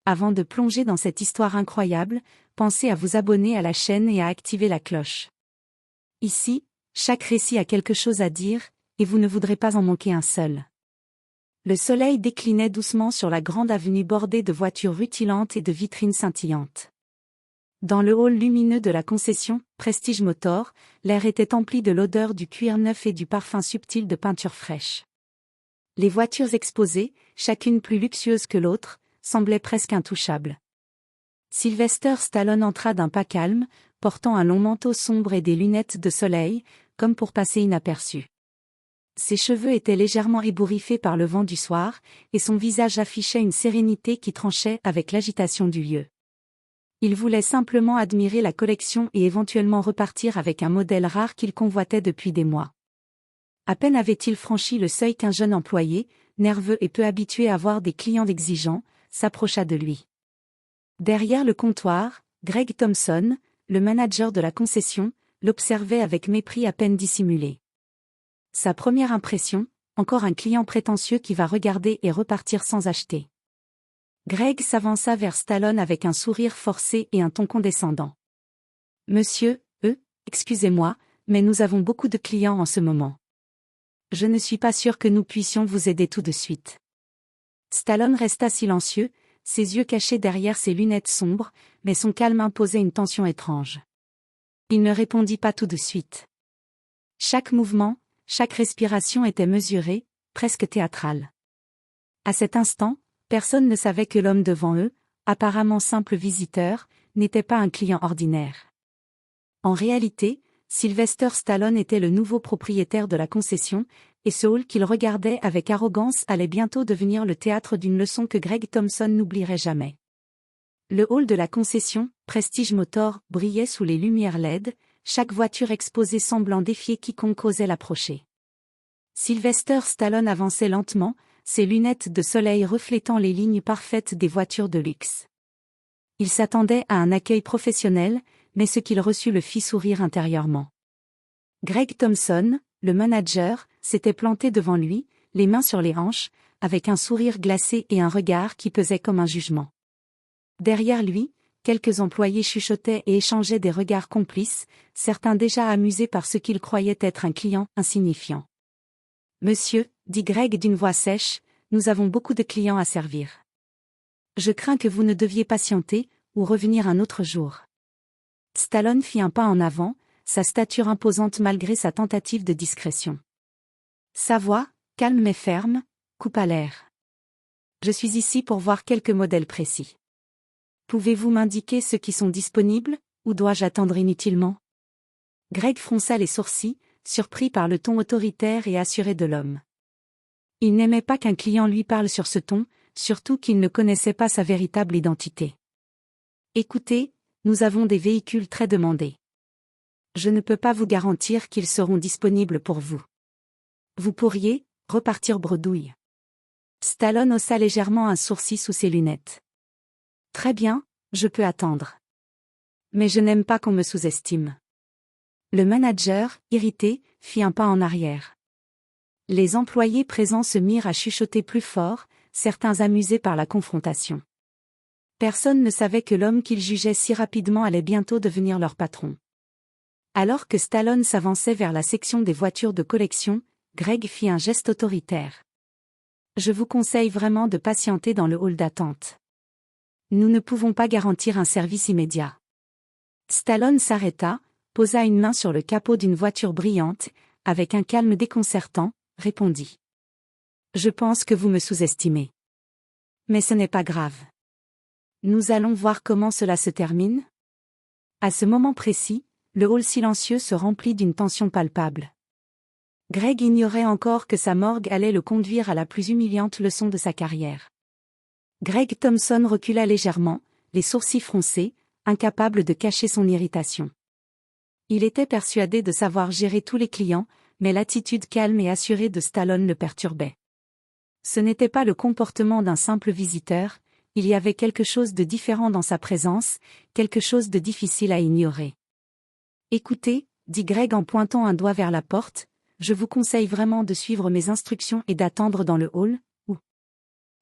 Avant de plonger dans cette histoire incroyable, pensez à vous abonner à la chaîne et à activer la cloche. Ici, chaque récit a quelque chose à dire, et vous ne voudrez pas en manquer un seul. Le soleil déclinait doucement sur la grande avenue bordée de voitures rutilantes et de vitrines scintillantes. Dans le hall lumineux de la concession, Prestige Motor, l'air était empli de l'odeur du cuir neuf et du parfum subtil de peinture fraîche. Les voitures exposées, chacune plus luxueuse que l'autre, semblaient presque intouchables. Sylvester Stallone entra d'un pas calme, portant un long manteau sombre et des lunettes de soleil, comme pour passer inaperçu. Ses cheveux étaient légèrement ébouriffés par le vent du soir, et son visage affichait une sérénité qui tranchait avec l'agitation du lieu. Il voulait simplement admirer la collection et éventuellement repartir avec un modèle rare qu'il convoitait depuis des mois. À peine avait-il franchi le seuil qu'un jeune employé, nerveux et peu habitué à voir des clients exigeants, s'approcha de lui. Derrière le comptoir, Greg Thompson, le manager de la concession, l'observait avec mépris à peine dissimulé. Sa première impression, encore un client prétentieux qui va regarder et repartir sans acheter. Greg s'avança vers Stallone avec un sourire forcé et un ton condescendant. « Monsieur, excusez-moi, mais nous avons beaucoup de clients en ce moment. Je ne suis pas sûr que nous puissions vous aider tout de suite. » Stallone resta silencieux, ses yeux cachés derrière ses lunettes sombres, mais son calme imposait une tension étrange. Il ne répondit pas tout de suite. Chaque mouvement, chaque respiration était mesurée, presque théâtrale. À cet instant, personne ne savait que l'homme devant eux, apparemment simple visiteur, n'était pas un client ordinaire. En réalité, Sylvester Stallone était le nouveau propriétaire de la concession, et ce hall qu'il regardait avec arrogance allait bientôt devenir le théâtre d'une leçon que Greg Thompson n'oublierait jamais. Le hall de la concession, Prestige Motor, brillait sous les lumières LED, chaque voiture exposée semblant défier quiconque osait l'approcher. Sylvester Stallone avançait lentement, ses lunettes de soleil reflétant les lignes parfaites des voitures de luxe. Il s'attendait à un accueil professionnel, mais ce qu'il reçut le fit sourire intérieurement. Greg Thompson, le manager, s'était planté devant lui, les mains sur les hanches, avec un sourire glacé et un regard qui pesait comme un jugement. Derrière lui, quelques employés chuchotaient et échangeaient des regards complices, certains déjà amusés par ce qu'ils croyaient être un client insignifiant. « Monsieur, » dit Greg d'une voix sèche, « nous avons beaucoup de clients à servir. Je crains que vous ne deviez patienter, ou revenir un autre jour. » Stallone fit un pas en avant, sa stature imposante malgré sa tentative de discrétion. Sa voix, calme mais ferme, coupa l'air. « Je suis ici pour voir quelques modèles précis. Pouvez-vous m'indiquer ceux qui sont disponibles, ou dois-je attendre inutilement ?» Greg fronça les sourcils, surpris par le ton autoritaire et assuré de l'homme. Il n'aimait pas qu'un client lui parle sur ce ton, surtout qu'il ne connaissait pas sa véritable identité. « Écoutez, nous avons des véhicules très demandés. Je ne peux pas vous garantir qu'ils seront disponibles pour vous. Vous pourriez repartir bredouille. » Stallone haussa légèrement un sourcil sous ses lunettes. « Très bien, je peux attendre. Mais je n'aime pas qu'on me sous-estime. » Le manager, irrité, fit un pas en arrière. Les employés présents se mirent à chuchoter plus fort, certains amusés par la confrontation. Personne ne savait que l'homme qu'ils jugeaient si rapidement allait bientôt devenir leur patron. Alors que Stallone s'avançait vers la section des voitures de collection, Greg fit un geste autoritaire. « Je vous conseille vraiment de patienter dans le hall d'attente. Nous ne pouvons pas garantir un service immédiat. » Stallone s'arrêta, posa une main sur le capot d'une voiture brillante, avec un calme déconcertant, répondit. « Je pense que vous me sous-estimez. Mais ce n'est pas grave. Nous allons voir comment cela se termine. » À ce moment précis, le hall silencieux se remplit d'une tension palpable. Greg ignorait encore que sa morgue allait le conduire à la plus humiliante leçon de sa carrière. Greg Thompson recula légèrement, les sourcils froncés, incapable de cacher son irritation. Il était persuadé de savoir gérer tous les clients, mais l'attitude calme et assurée de Stallone le perturbait. Ce n'était pas le comportement d'un simple visiteur, il y avait quelque chose de différent dans sa présence, quelque chose de difficile à ignorer. « Écoutez, » dit Greg en pointant un doigt vers la porte, « je vous conseille vraiment de suivre mes instructions et d'attendre dans le hall,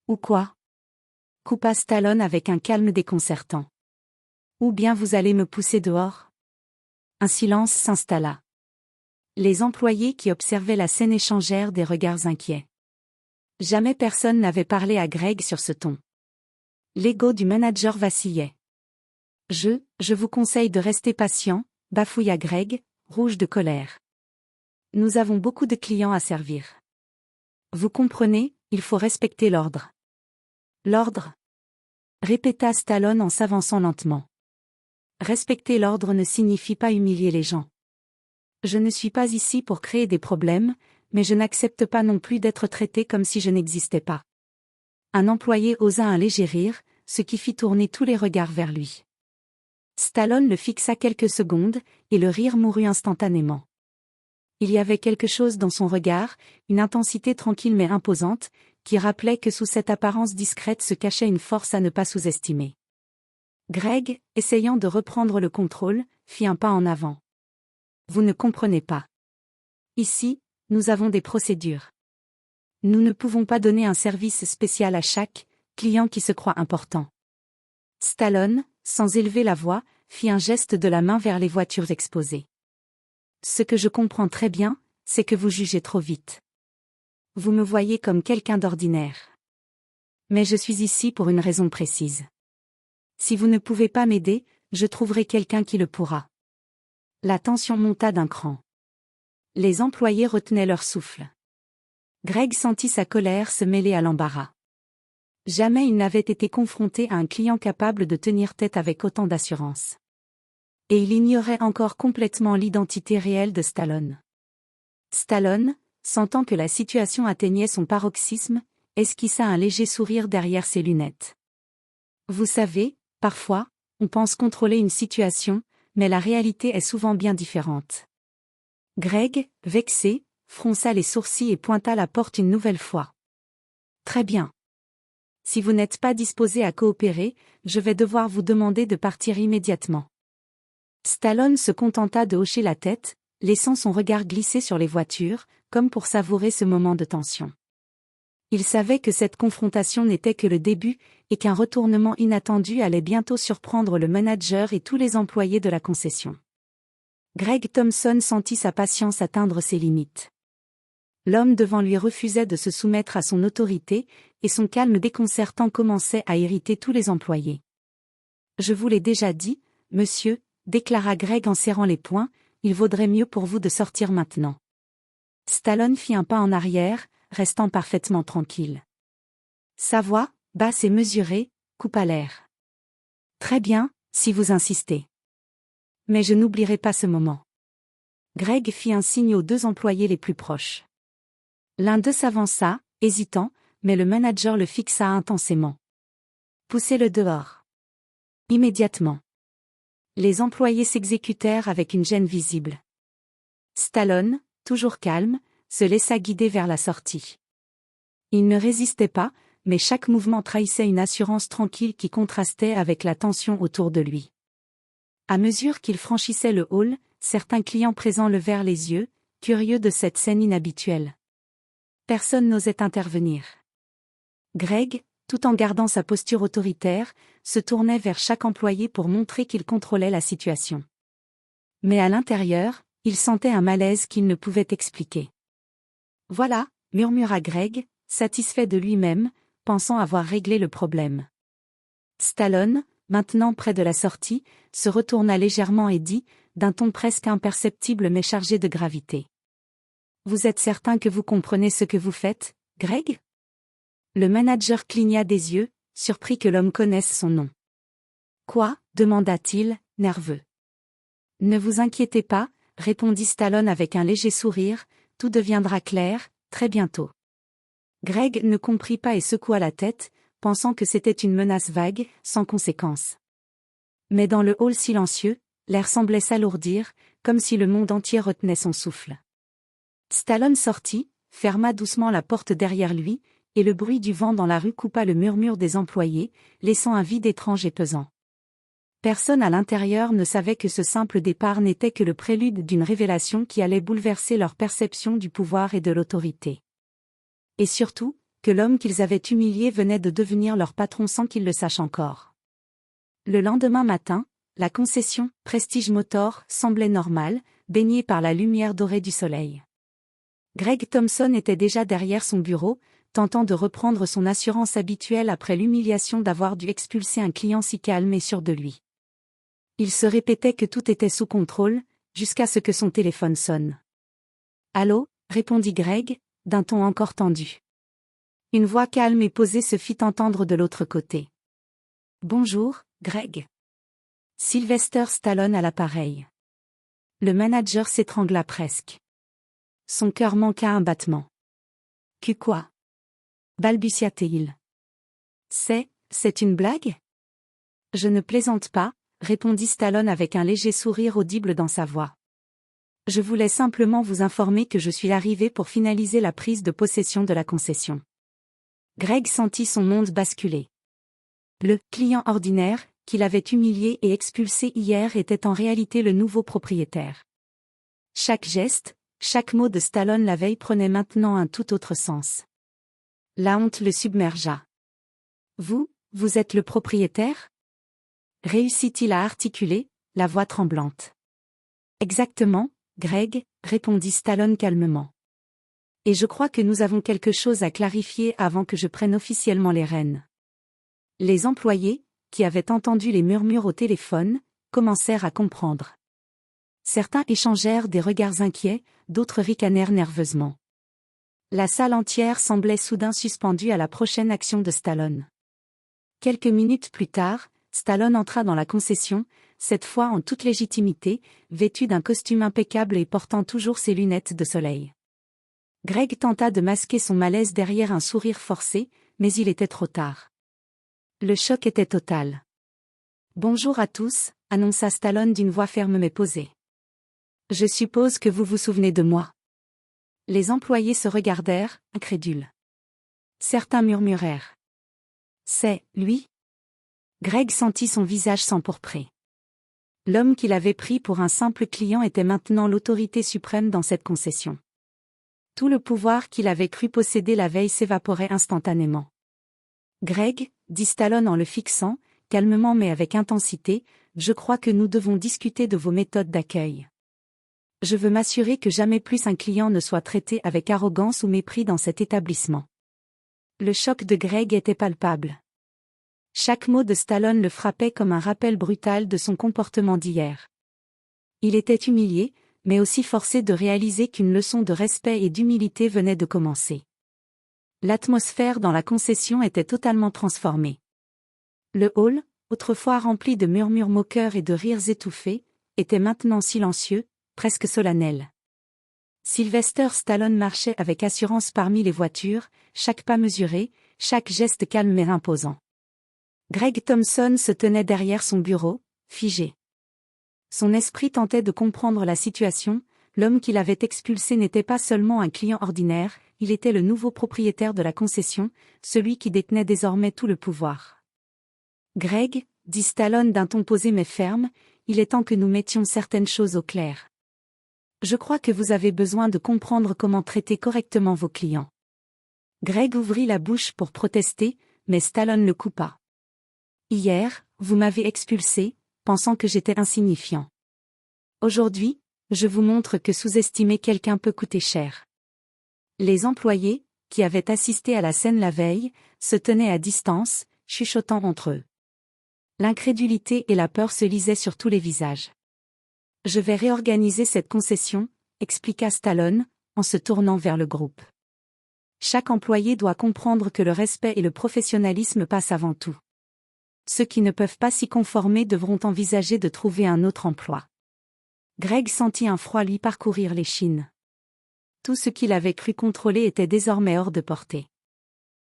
ou quoi ?» coupa Stallone avec un calme déconcertant. Ou bien vous allez me pousser dehors? Un silence s'installa. Les employés qui observaient la scène échangèrent des regards inquiets. Jamais personne n'avait parlé à Greg sur ce ton. L'ego du manager vacillait. Je vous conseille de rester patient, bafouilla Greg, rouge de colère. Nous avons beaucoup de clients à servir. Vous comprenez, il faut respecter l'ordre. L'ordre? Répéta Stallone en s'avançant lentement. Respecter l'ordre ne signifie pas humilier les gens. Je ne suis pas ici pour créer des problèmes, mais je n'accepte pas non plus d'être traité comme si je n'existais pas. Un employé osa un léger rire, ce qui fit tourner tous les regards vers lui. Stallone le fixa quelques secondes, et le rire mourut instantanément. Il y avait quelque chose dans son regard, une intensité tranquille mais imposante, qui rappelait que sous cette apparence discrète se cachait une force à ne pas sous-estimer. Greg, essayant de reprendre le contrôle, fit un pas en avant. Vous ne comprenez pas. Ici, nous avons des procédures. Nous ne pouvons pas donner un service spécial à chaque client qui se croit important. Stallone, sans élever la voix, fit un geste de la main vers les voitures exposées. Ce que je comprends très bien, c'est que vous jugez trop vite. Vous me voyez comme quelqu'un d'ordinaire. Mais je suis ici pour une raison précise. Si vous ne pouvez pas m'aider, je trouverai quelqu'un qui le pourra. La tension monta d'un cran. Les employés retenaient leur souffle. Greg sentit sa colère se mêler à l'embarras. Jamais il n'avait été confronté à un client capable de tenir tête avec autant d'assurance. Et il ignorait encore complètement l'identité réelle de Stallone. Stallone, sentant que la situation atteignait son paroxysme, esquissa un léger sourire derrière ses lunettes. Vous savez, parfois, on pense contrôler une situation, mais la réalité est souvent bien différente. Greg, vexé, fronça les sourcils et pointa la porte une nouvelle fois. Très bien. Si vous n'êtes pas disposé à coopérer, je vais devoir vous demander de partir immédiatement. Stallone se contenta de hocher la tête, laissant son regard glisser sur les voitures, comme pour savourer ce moment de tension. Il savait que cette confrontation n'était que le début, et qu'un retournement inattendu allait bientôt surprendre le manager et tous les employés de la concession. Greg Thompson sentit sa patience atteindre ses limites. L'homme devant lui refusait de se soumettre à son autorité, et son calme déconcertant commençait à irriter tous les employés. Je vous l'ai déjà dit, monsieur, déclara Greg en serrant les poings, il vaudrait mieux pour vous de sortir maintenant. Stallone fit un pas en arrière, restant parfaitement tranquille. Sa voix, basse et mesurée, coupa l'air. Très bien, si vous insistez. Mais je n'oublierai pas ce moment. Greg fit un signe aux deux employés les plus proches. L'un d'eux s'avança, hésitant, mais le manager le fixa intensément. Poussez-le dehors. Immédiatement. Les employés s'exécutèrent avec une gêne visible. Stallone, toujours calme, se laissa guider vers la sortie. Il ne résistait pas, mais chaque mouvement trahissait une assurance tranquille qui contrastait avec la tension autour de lui. À mesure qu'il franchissait le hall, certains clients présents levèrent les yeux, curieux de cette scène inhabituelle. Personne n'osait intervenir. Greg, tout en gardant sa posture autoritaire, se tournait vers chaque employé pour montrer qu'il contrôlait la situation. Mais à l'intérieur, il sentait un malaise qu'il ne pouvait expliquer. Voilà, murmura Greg, satisfait de lui-même, pensant avoir réglé le problème. Stallone, maintenant près de la sortie, se retourna légèrement et dit, d'un ton presque imperceptible mais chargé de gravité. Vous êtes certain que vous comprenez ce que vous faites, Greg? Le manager cligna des yeux, surpris que l'homme connaisse son nom. Quoi? Demanda-t-il, nerveux. Ne vous inquiétez pas, répondit Stallone avec un léger sourire, tout deviendra clair, très bientôt. Greg ne comprit pas et secoua la tête, pensant que c'était une menace vague, sans conséquence. Mais dans le hall silencieux, l'air semblait s'alourdir, comme si le monde entier retenait son souffle. Stallone sortit, ferma doucement la porte derrière lui, et le bruit du vent dans la rue coupa le murmure des employés, laissant un vide étrange et pesant. Personne à l'intérieur ne savait que ce simple départ n'était que le prélude d'une révélation qui allait bouleverser leur perception du pouvoir et de l'autorité. Et surtout, que l'homme qu'ils avaient humilié venait de devenir leur patron sans qu'ils le sachent encore. Le lendemain matin, la concession Prestige Motor semblait normale, baignée par la lumière dorée du soleil. Greg Thompson était déjà derrière son bureau, tentant de reprendre son assurance habituelle après l'humiliation d'avoir dû expulser un client si calme et sûr de lui. Il se répétait que tout était sous contrôle, jusqu'à ce que son téléphone sonne. « Allô ?» répondit Greg, d'un ton encore tendu. Une voix calme et posée se fit entendre de l'autre côté. « Bonjour, Greg. » Sylvester Stallone à l'appareil. Le manager s'étrangla presque. Son cœur manqua un battement. « Quoi ?» balbutia-t-il. « C'est une blague ?» « Je ne plaisante pas, » répondit Stallone avec un léger sourire audible dans sa voix. « Je voulais simplement vous informer que je suis arrivé pour finaliser la prise de possession de la concession. » Greg sentit son monde basculer. Le client ordinaire, qu'il avait humilié et expulsé hier, était en réalité le nouveau propriétaire. Chaque geste, chaque mot de Stallone la veille prenait maintenant un tout autre sens. La honte le submergea. « Vous êtes le propriétaire ?» réussit-il à articuler, la voix tremblante. « Exactement, Greg, » répondit Stallone calmement. « Et je crois que nous avons quelque chose à clarifier avant que je prenne officiellement les rênes. » Les employés, qui avaient entendu les murmures au téléphone, commencèrent à comprendre. Certains échangèrent des regards inquiets, d'autres ricanèrent nerveusement. La salle entière semblait soudain suspendue à la prochaine action de Stallone. Quelques minutes plus tard, Stallone entra dans la concession, cette fois en toute légitimité, vêtu d'un costume impeccable et portant toujours ses lunettes de soleil. Greg tenta de masquer son malaise derrière un sourire forcé, mais il était trop tard. Le choc était total. « Bonjour à tous », annonça Stallone d'une voix ferme mais posée. « Je suppose que vous vous souvenez de moi. » Les employés se regardèrent, incrédules. Certains murmurèrent. « C'est lui ?» Greg sentit son visage s'empourprer. L'homme qu'il avait pris pour un simple client était maintenant l'autorité suprême dans cette concession. Tout le pouvoir qu'il avait cru posséder la veille s'évaporait instantanément. « Greg, » dit Stallone en le fixant, calmement mais avec intensité, « je crois que nous devons discuter de vos méthodes d'accueil. Je veux m'assurer que jamais plus un client ne soit traité avec arrogance ou mépris dans cet établissement. » Le choc de Greg était palpable. Chaque mot de Stallone le frappait comme un rappel brutal de son comportement d'hier. Il était humilié, mais aussi forcé de réaliser qu'une leçon de respect et d'humilité venait de commencer. L'atmosphère dans la concession était totalement transformée. Le hall, autrefois rempli de murmures moqueurs et de rires étouffés, était maintenant silencieux, presque solennel. Sylvester Stallone marchait avec assurance parmi les voitures, chaque pas mesuré, chaque geste calme et imposant. Greg Thompson se tenait derrière son bureau, figé. Son esprit tentait de comprendre la situation, l'homme qu'il avait expulsé n'était pas seulement un client ordinaire, il était le nouveau propriétaire de la concession, celui qui détenait désormais tout le pouvoir. « Greg, » dit Stallone d'un ton posé mais ferme, « il est temps que nous mettions certaines choses au clair. Je crois que vous avez besoin de comprendre comment traiter correctement vos clients. » Greg ouvrit la bouche pour protester, mais Stallone le coupa. « Hier, vous m'avez expulsé, pensant que j'étais insignifiant. Aujourd'hui, je vous montre que sous-estimer quelqu'un peut coûter cher. » Les employés, qui avaient assisté à la scène la veille, se tenaient à distance, chuchotant entre eux. L'incrédulité et la peur se lisaient sur tous les visages. « Je vais réorganiser cette concession », expliqua Stallone, en se tournant vers le groupe. « Chaque employé doit comprendre que le respect et le professionnalisme passent avant tout. Ceux qui ne peuvent pas s'y conformer devront envisager de trouver un autre emploi. » Greg sentit un froid lui parcourir l'échine. Tout ce qu'il avait cru contrôler était désormais hors de portée.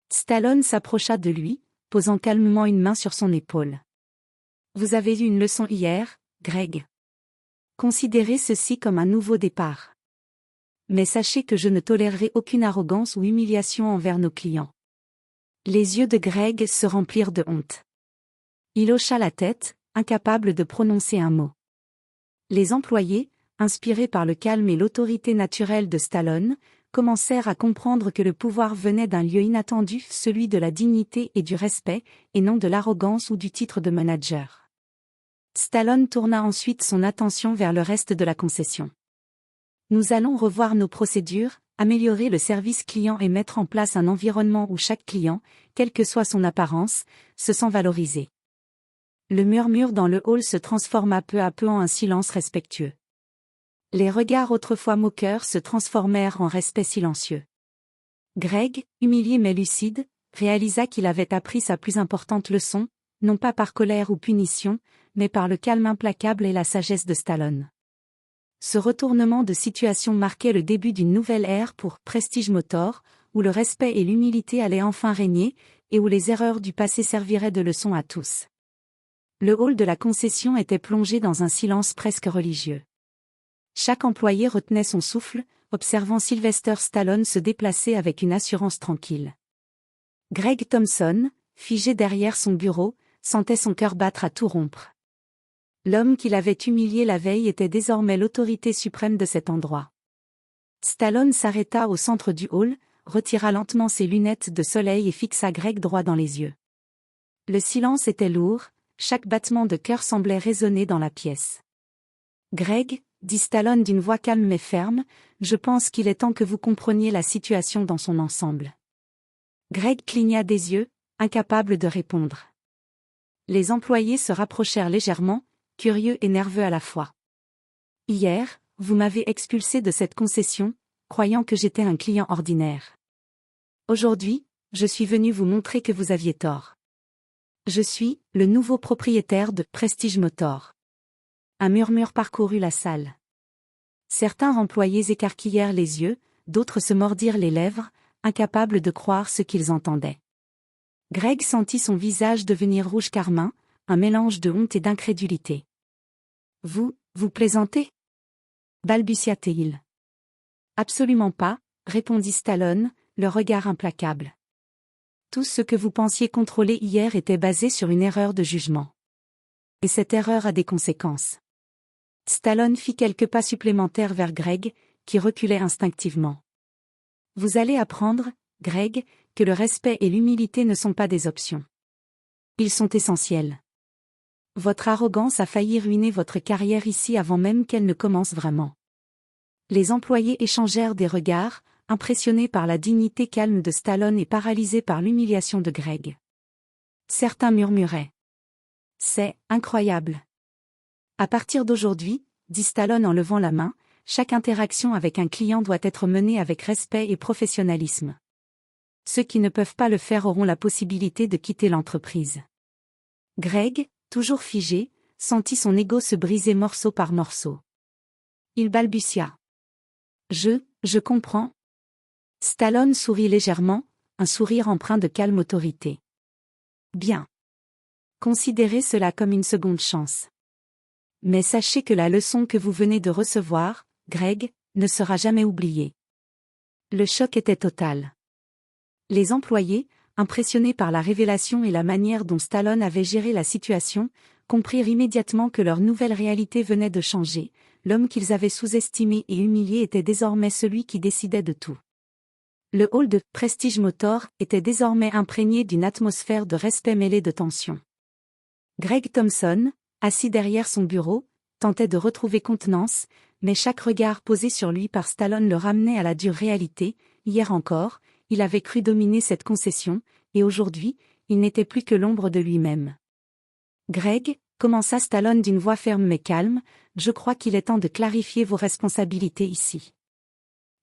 Stallone s'approcha de lui, posant calmement une main sur son épaule. « Vous avez eu une leçon hier, Greg. Considérez ceci comme un nouveau départ. Mais sachez que je ne tolérerai aucune arrogance ou humiliation envers nos clients. » Les yeux de Greg se remplirent de honte. Il hocha la tête, incapable de prononcer un mot. Les employés, inspirés par le calme et l'autorité naturelle de Stallone, commencèrent à comprendre que le pouvoir venait d'un lieu inattendu, celui de la dignité et du respect, et non de l'arrogance ou du titre de manager. Stallone tourna ensuite son attention vers le reste de la concession. Nous allons revoir nos procédures, améliorer le service client et mettre en place un environnement où chaque client, quelle que soit son apparence, se sent valorisé. Le murmure dans le hall se transforma peu à peu en un silence respectueux. Les regards autrefois moqueurs se transformèrent en respect silencieux. Greg, humilié mais lucide, réalisa qu'il avait appris sa plus importante leçon, non pas par colère ou punition, mais par le calme implacable et la sagesse de Stallone. Ce retournement de situation marquait le début d'une nouvelle ère pour Prestige Motor, où le respect et l'humilité allaient enfin régner, et où les erreurs du passé serviraient de leçon à tous. Le hall de la concession était plongé dans un silence presque religieux. Chaque employé retenait son souffle, observant Sylvester Stallone se déplacer avec une assurance tranquille. Greg Thompson, figé derrière son bureau, sentait son cœur battre à tout rompre. L'homme qui l'avait humilié la veille était désormais l'autorité suprême de cet endroit. Stallone s'arrêta au centre du hall, retira lentement ses lunettes de soleil et fixa Greg droit dans les yeux. Le silence était lourd, chaque battement de cœur semblait résonner dans la pièce. « Greg », dit Stallone d'une voix calme mais ferme, « je pense qu'il est temps que vous compreniez la situation dans son ensemble. » Greg cligna des yeux, incapable de répondre. Les employés se rapprochèrent légèrement, curieux et nerveux à la fois. « Hier, vous m'avez expulsé de cette concession, croyant que j'étais un client ordinaire. Aujourd'hui, je suis venu vous montrer que vous aviez tort. Je suis le nouveau propriétaire de Prestige Motor. » Un murmure parcourut la salle. Certains employés écarquillèrent les yeux, d'autres se mordirent les lèvres, incapables de croire ce qu'ils entendaient. Greg sentit son visage devenir rouge carmin, un mélange de honte et d'incrédulité. « Vous plaisantez » balbutia-t-il. « Absolument pas », répondit Stallone, le regard implacable. « Tout ce que vous pensiez contrôler hier était basé sur une erreur de jugement. Et cette erreur a des conséquences. » Stallone fit quelques pas supplémentaires vers Greg, qui reculait instinctivement. « Vous allez apprendre, Greg, que le respect et l'humilité ne sont pas des options. Ils sont essentiels. Votre arrogance a failli ruiner votre carrière ici avant même qu'elle ne commence vraiment. » Les employés échangèrent des regards, impressionnés par la dignité calme de Stallone et paralysés par l'humiliation de Greg. Certains murmuraient. « C'est incroyable. » À partir d'aujourd'hui, dit Stallone en levant la main, chaque interaction avec un client doit être menée avec respect et professionnalisme. Ceux qui ne peuvent pas le faire auront la possibilité de quitter l'entreprise. Greg, toujours figé, sentit son ego se briser morceau par morceau. Il balbutia. Je comprends. » Stallone sourit légèrement, un sourire empreint de calme autorité. « Bien. Considérez cela comme une seconde chance. Mais sachez que la leçon que vous venez de recevoir, Greg, ne sera jamais oubliée. » Le choc était total. Les employés, impressionnés par la révélation et la manière dont Stallone avait géré la situation, comprirent immédiatement que leur nouvelle réalité venait de changer. L'homme qu'ils avaient sous-estimé et humilié était désormais celui qui décidait de tout. Le hall de Prestige Motor était désormais imprégné d'une atmosphère de respect mêlée de tension. Greg Thompson, assis derrière son bureau, tentait de retrouver contenance, mais chaque regard posé sur lui par Stallone le ramenait à la dure réalité. Hier encore, il avait cru dominer cette concession, et aujourd'hui, il n'était plus que l'ombre de lui-même. « Greg », commença Stallone d'une voix ferme mais calme, « je crois qu'il est temps de clarifier vos responsabilités ici. »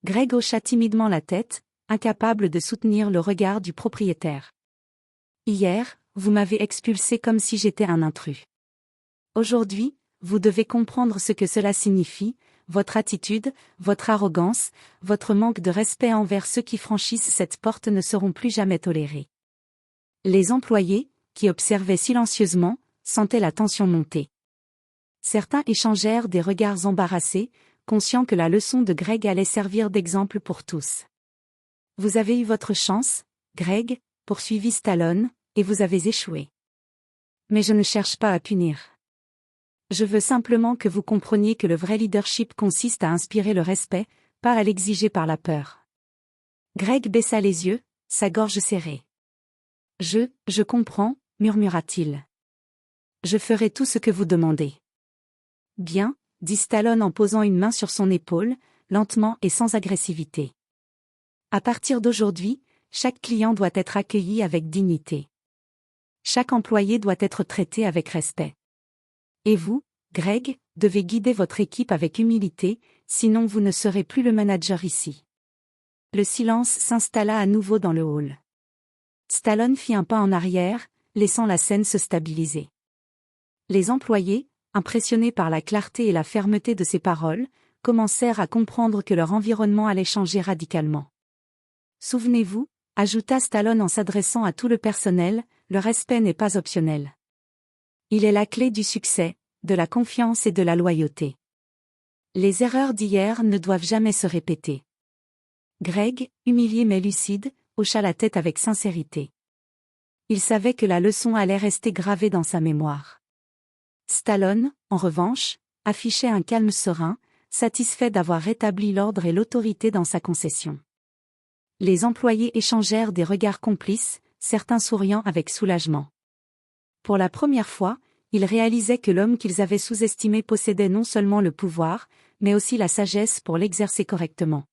Greg hocha timidement la tête, incapable de soutenir le regard du propriétaire. « Hier, vous m'avez expulsé comme si j'étais un intrus. Aujourd'hui, vous devez comprendre ce que cela signifie, votre attitude, votre arrogance, votre manque de respect envers ceux qui franchissent cette porte ne seront plus jamais tolérés. » Les employés, qui observaient silencieusement, sentaient la tension monter. Certains échangèrent des regards embarrassés, conscients que la leçon de Greg allait servir d'exemple pour tous. « Vous avez eu votre chance, Greg, » poursuivit Stallone, « et vous avez échoué. Mais je ne cherche pas à punir. Je veux simplement que vous compreniez que le vrai leadership consiste à inspirer le respect, pas à l'exiger par la peur. Greg baissa les yeux, sa gorge serrée. Je comprends, murmura-t-il. Je ferai tout ce que vous demandez. Bien, dit Stallone en posant une main sur son épaule, lentement et sans agressivité. À partir d'aujourd'hui, chaque client doit être accueilli avec dignité. Chaque employé doit être traité avec respect. Et vous, Greg, devez guider votre équipe avec humilité, sinon vous ne serez plus le manager ici. Le silence s'installa à nouveau dans le hall. Stallone fit un pas en arrière, laissant la scène se stabiliser. Les employés, impressionnés par la clarté et la fermeté de ses paroles, commencèrent à comprendre que leur environnement allait changer radicalement. Souvenez-vous, ajouta Stallone en s'adressant à tout le personnel, le respect n'est pas optionnel. Il est la clé du succès, de la confiance et de la loyauté. Les erreurs d'hier ne doivent jamais se répéter. Greg, humilié mais lucide, hocha la tête avec sincérité. Il savait que la leçon allait rester gravée dans sa mémoire. Stallone, en revanche, affichait un calme serein, satisfait d'avoir rétabli l'ordre et l'autorité dans sa concession. Les employés échangèrent des regards complices, certains souriant avec soulagement. Pour la première fois, ils réalisaient que l'homme qu'ils avaient sous-estimé possédait non seulement le pouvoir, mais aussi la sagesse pour l'exercer correctement.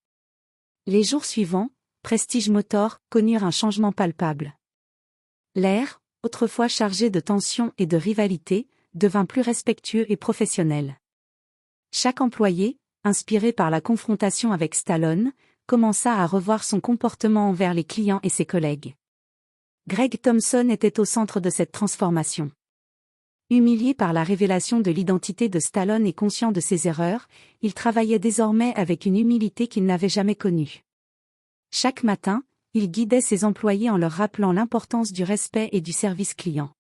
Les jours suivants, Prestige Motor connurent un changement palpable. L'air, autrefois chargé de tension et de rivalité, devint plus respectueux et professionnel. Chaque employé, inspiré par la confrontation avec Stallone, commença à revoir son comportement envers les clients et ses collègues. Greg Thompson était au centre de cette transformation. Humilié par la révélation de l'identité de Stallone et conscient de ses erreurs, il travaillait désormais avec une humilité qu'il n'avait jamais connue. Chaque matin, il guidait ses employés en leur rappelant l'importance du respect et du service client.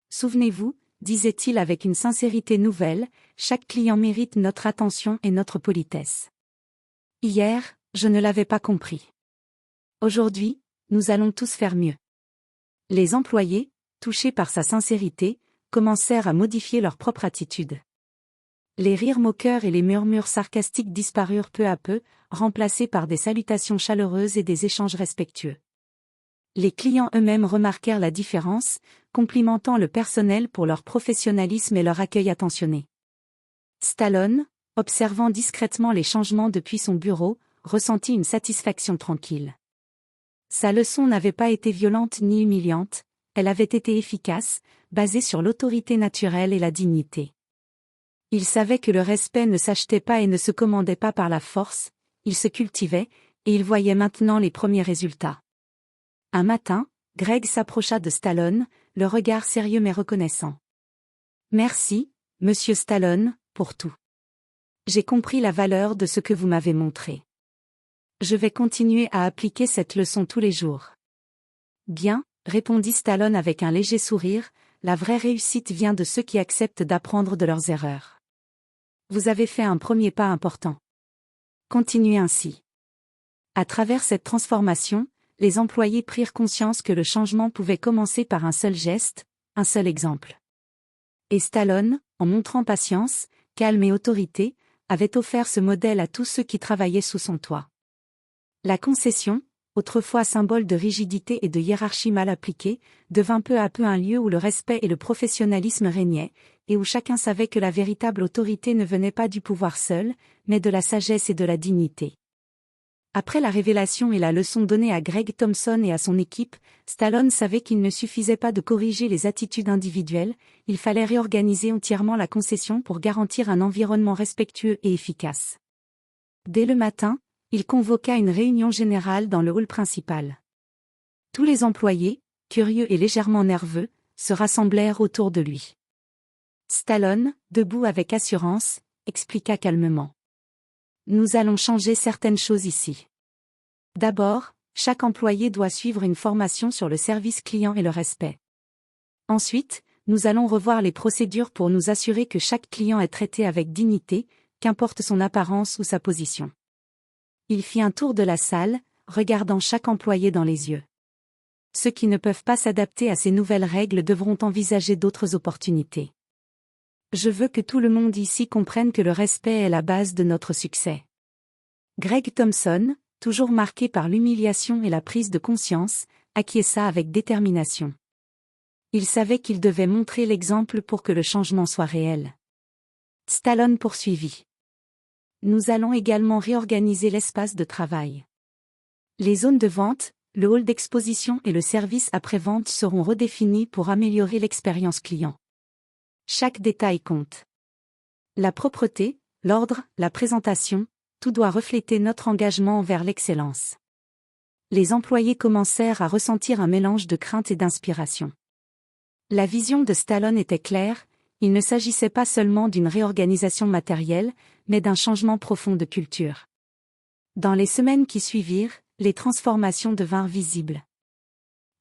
Souvenez-vous, disait-il avec une sincérité nouvelle, chaque client mérite notre attention et notre politesse. Hier, je ne l'avais pas compris. Aujourd'hui, nous allons tous faire mieux. Les employés, touchés par sa sincérité, commencèrent à modifier leur propre attitude. Les rires moqueurs et les murmures sarcastiques disparurent peu à peu, remplacés par des salutations chaleureuses et des échanges respectueux. Les clients eux-mêmes remarquèrent la différence, complimentant le personnel pour leur professionnalisme et leur accueil attentionné. Stallone, observant discrètement les changements depuis son bureau, ressentit une satisfaction tranquille. Sa leçon n'avait pas été violente ni humiliante, elle avait été efficace, basée sur l'autorité naturelle et la dignité. Il savait que le respect ne s'achetait pas et ne se commandait pas par la force, il se cultivait, et il voyait maintenant les premiers résultats. Un matin, Greg s'approcha de Stallone, le regard sérieux mais reconnaissant. « Merci, monsieur Stallone, pour tout. J'ai compris la valeur de ce que vous m'avez montré. Je vais continuer à appliquer cette leçon tous les jours. » Bien, répondit Stallone avec un léger sourire, la vraie réussite vient de ceux qui acceptent d'apprendre de leurs erreurs. Vous avez fait un premier pas important. Continuez ainsi. À travers cette transformation, les employés prirent conscience que le changement pouvait commencer par un seul geste, un seul exemple. Et Stallone, en montrant patience, calme et autorité, avait offert ce modèle à tous ceux qui travaillaient sous son toit. La concession, autrefois symbole de rigidité et de hiérarchie mal appliquée, devint peu à peu un lieu où le respect et le professionnalisme régnaient, et où chacun savait que la véritable autorité ne venait pas du pouvoir seul, mais de la sagesse et de la dignité. Après la révélation et la leçon donnée à Greg Thompson et à son équipe, Stallone savait qu'il ne suffisait pas de corriger les attitudes individuelles, il fallait réorganiser entièrement la concession pour garantir un environnement respectueux et efficace. Dès le matin, il convoqua une réunion générale dans le hall principal. Tous les employés, curieux et légèrement nerveux, se rassemblèrent autour de lui. Stallone, debout avec assurance, expliqua calmement. « Nous allons changer certaines choses ici. D'abord, chaque employé doit suivre une formation sur le service client et le respect. Ensuite, nous allons revoir les procédures pour nous assurer que chaque client est traité avec dignité, qu'importe son apparence ou sa position. » Il fit un tour de la salle, regardant chaque employé dans les yeux. Ceux qui ne peuvent pas s'adapter à ces nouvelles règles devront envisager d'autres opportunités. Je veux que tout le monde ici comprenne que le respect est la base de notre succès. Greg Thompson, toujours marqué par l'humiliation et la prise de conscience, acquiesça avec détermination. Il savait qu'il devait montrer l'exemple pour que le changement soit réel. Stallone poursuivit. Nous allons également réorganiser l'espace de travail. Les zones de vente, le hall d'exposition et le service après-vente seront redéfinis pour améliorer l'expérience client. Chaque détail compte. La propreté, l'ordre, la présentation, tout doit refléter notre engagement envers l'excellence. Les employés commencèrent à ressentir un mélange de crainte et d'inspiration. La vision de Stallone était claire, il ne s'agissait pas seulement d'une réorganisation matérielle, mais d'un changement profond de culture. Dans les semaines qui suivirent, les transformations devinrent visibles.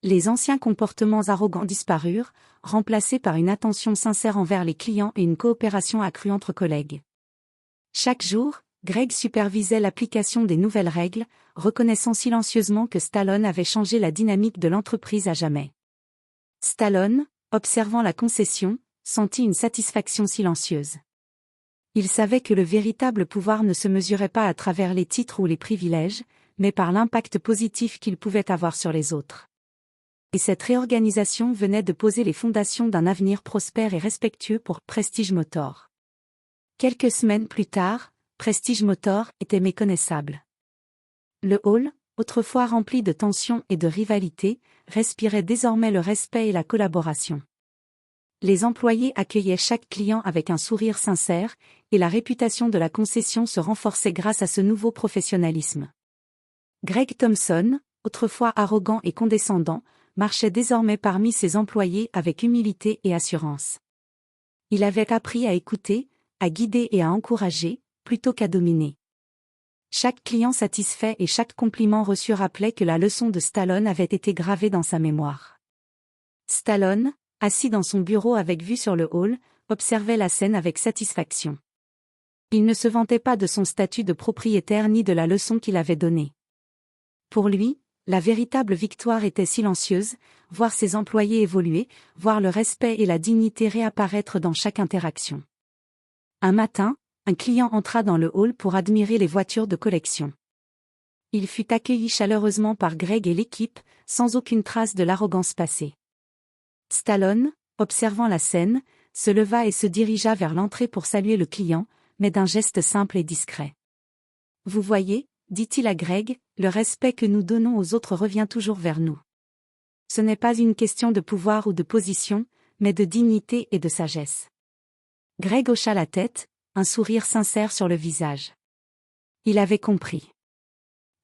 Les anciens comportements arrogants disparurent, remplacés par une attention sincère envers les clients et une coopération accrue entre collègues. Chaque jour, Greg supervisait l'application des nouvelles règles, reconnaissant silencieusement que Stallone avait changé la dynamique de l'entreprise à jamais. Stallone, observant la concession, sentit une satisfaction silencieuse. Il savait que le véritable pouvoir ne se mesurait pas à travers les titres ou les privilèges, mais par l'impact positif qu'il pouvait avoir sur les autres. Et cette réorganisation venait de poser les fondations d'un avenir prospère et respectueux pour Prestige Motor. Quelques semaines plus tard, Prestige Motor était méconnaissable. Le hall, autrefois rempli de tensions et de rivalité, respirait désormais le respect et la collaboration. Les employés accueillaient chaque client avec un sourire sincère, et la réputation de la concession se renforçait grâce à ce nouveau professionnalisme. Greg Thompson, autrefois arrogant et condescendant, marchait désormais parmi ses employés avec humilité et assurance. Il avait appris à écouter, à guider et à encourager, plutôt qu'à dominer. Chaque client satisfait et chaque compliment reçu rappelait que la leçon de Stallone avait été gravée dans sa mémoire. Stallone, assis dans son bureau avec vue sur le hall, observait la scène avec satisfaction. Il ne se vantait pas de son statut de propriétaire ni de la leçon qu'il avait donnée. Pour lui, la véritable victoire était silencieuse, voir ses employés évoluer, voir le respect et la dignité réapparaître dans chaque interaction. Un matin, un client entra dans le hall pour admirer les voitures de collection. Il fut accueilli chaleureusement par Greg et l'équipe, sans aucune trace de l'arrogance passée. Stallone, observant la scène, se leva et se dirigea vers l'entrée pour saluer le client, mais d'un geste simple et discret. « Vous voyez, dit-il à Greg, le respect que nous donnons aux autres revient toujours vers nous. Ce n'est pas une question de pouvoir ou de position, mais de dignité et de sagesse. » Greg hocha la tête, un sourire sincère sur le visage. Il avait compris.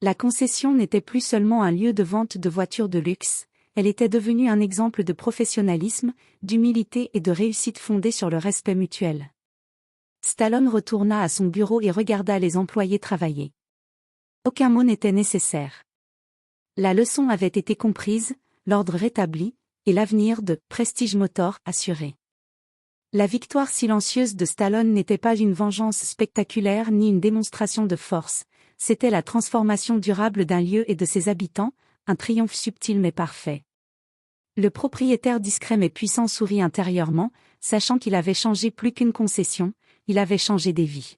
La concession n'était plus seulement un lieu de vente de voitures de luxe, elle était devenue un exemple de professionnalisme, d'humilité et de réussite fondée sur le respect mutuel. Stallone retourna à son bureau et regarda les employés travailler. Aucun mot n'était nécessaire. La leçon avait été comprise, l'ordre rétabli, et l'avenir de Prestige Motor assuré. La victoire silencieuse de Stallone n'était pas une vengeance spectaculaire ni une démonstration de force, c'était la transformation durable d'un lieu et de ses habitants, un triomphe subtil mais parfait. Le propriétaire discret mais puissant sourit intérieurement, sachant qu'il avait changé plus qu'une concession, il avait changé des vies.